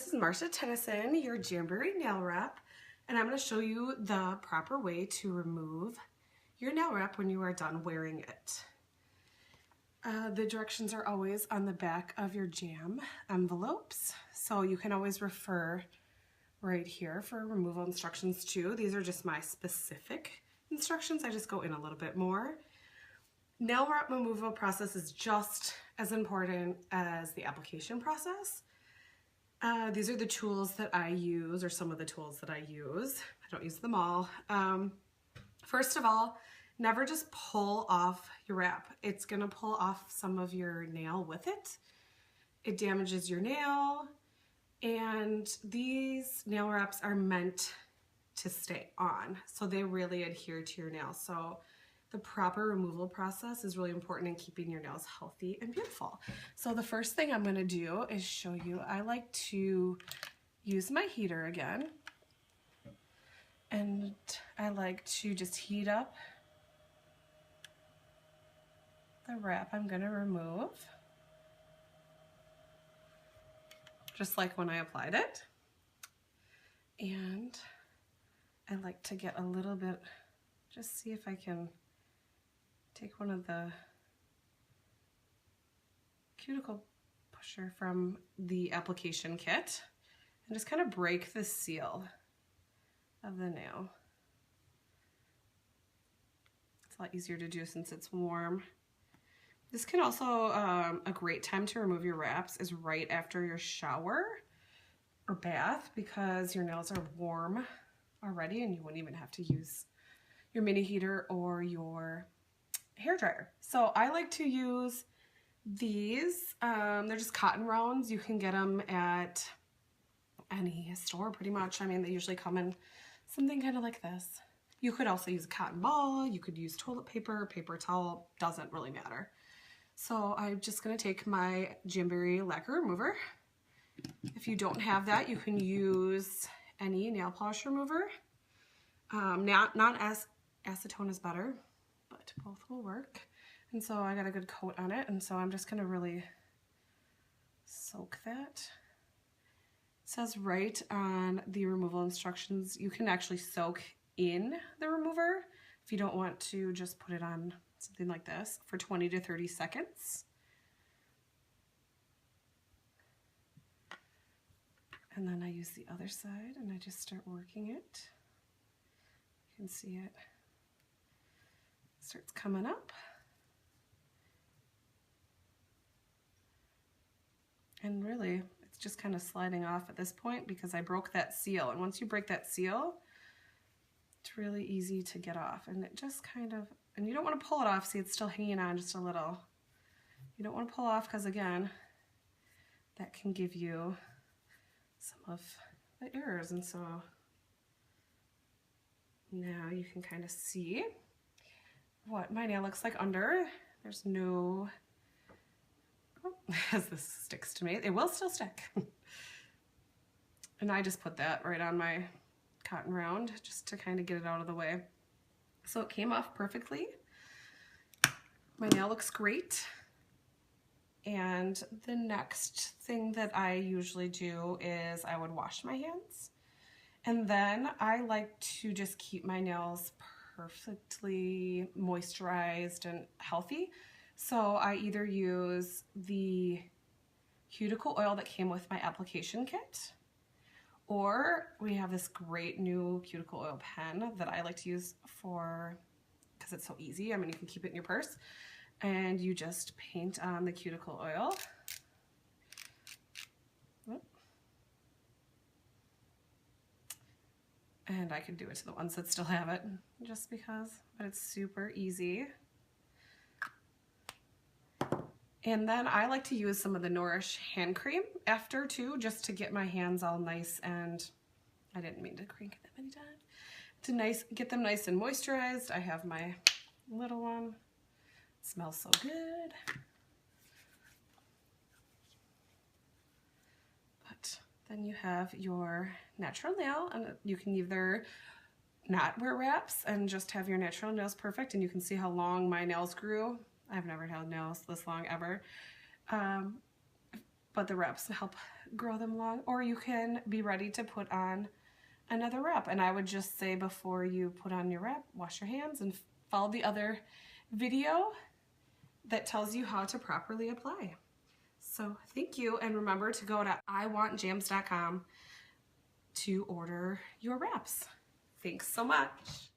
this is Marcia Tennyson, your Jamberry nail rep, and I'm going to show you the proper way to remove your nail rep when you are done wearing it. The directions are always on the back of your jam envelopes, so you can always refer right here for removal instructions too. These are just my specific instructions. I just go in a little bit more. Nail rep removal process is just as important as the application process. These are the tools that I use, or some of the tools that I use. I don't use them all. First of all, never just pull off your wrap. It's gonna pull off some of your nail with it. It damages your nail, and these nail wraps are meant to stay on, so they really adhere to your nail. So the proper removal process is really important in keeping your nails healthy and beautiful. So the first thing I'm gonna do is show you, I like to use my heater again, and I like to just heat up the wrap I'm gonna remove, just like when I applied it. And I like to get a little bit, just see if I can take one of the cuticle pusher from the application kit and just kind of break the seal of the nail. It's a lot easier to do since it's warm. This can also, a great time to remove your wraps is right after your shower or bath, because your nails are warm already and you wouldn't even have to use your mini heater or your hair dryer. So I like to use these. They're just cotton rounds. You can get them at any store pretty much. I mean, they usually come in something kind of like this. You could also use a cotton ball. You could use toilet paper, paper towel, doesn't really matter. So I'm just gonna take my Jamberry lacquer remover. If you don't have that, you can use any nail polish remover. Non-acetone is better, but both will work. And so I got a good coat on it, and so I'm just gonna really soak that. It says right on the removal instructions, you can actually soak in the remover if you don't want to just put it on something like this for 20 to 30 seconds. And then I use the other side and I just start working it. You can see it starts coming up. And really, it's just kind of sliding off at this point because I broke that seal. And once you break that seal, it's really easy to get off. And it just kind of, and you don't want to pull it off. See, it's still hanging on just a little. You don't want to pull off because, again, that can give you some of the errors. And so now you can kind of see what my nail looks like under. There's no, oh, as this sticks to me, it will still stick. And I just put that right on my cotton round just to kind of get it out of the way. So it came off perfectly. My nail looks great. And the next thing that I usually do is I would wash my hands. And then I like to just keep my nails perfectly moisturized and healthy. So I either use the cuticle oil that came with my application kit, or we have this great new cuticle oil pen that I like to use for, because it's so easy. I mean, you can keep it in your purse and you just paint on the cuticle oil. And I could do it to the ones that still have it just because, but it's super easy. And then I like to use some of the Nourish hand cream after too, just to get my hands all nice, and I didn't mean to crank it that many times. To get them nice and moisturized. I have my little one. It smells so good. But then you have your natural nail, and you can either not wear wraps and just have your natural nails perfect, and you can see how long my nails grew. I've never held nails this long ever. But the wraps help grow them long, or you can be ready to put on another wrap. And I would just say before you put on your wrap, wash your hands and follow the other video that tells you how to properly apply. So thank you, and remember to go to iwantjams.com to order your wraps. Thanks so much.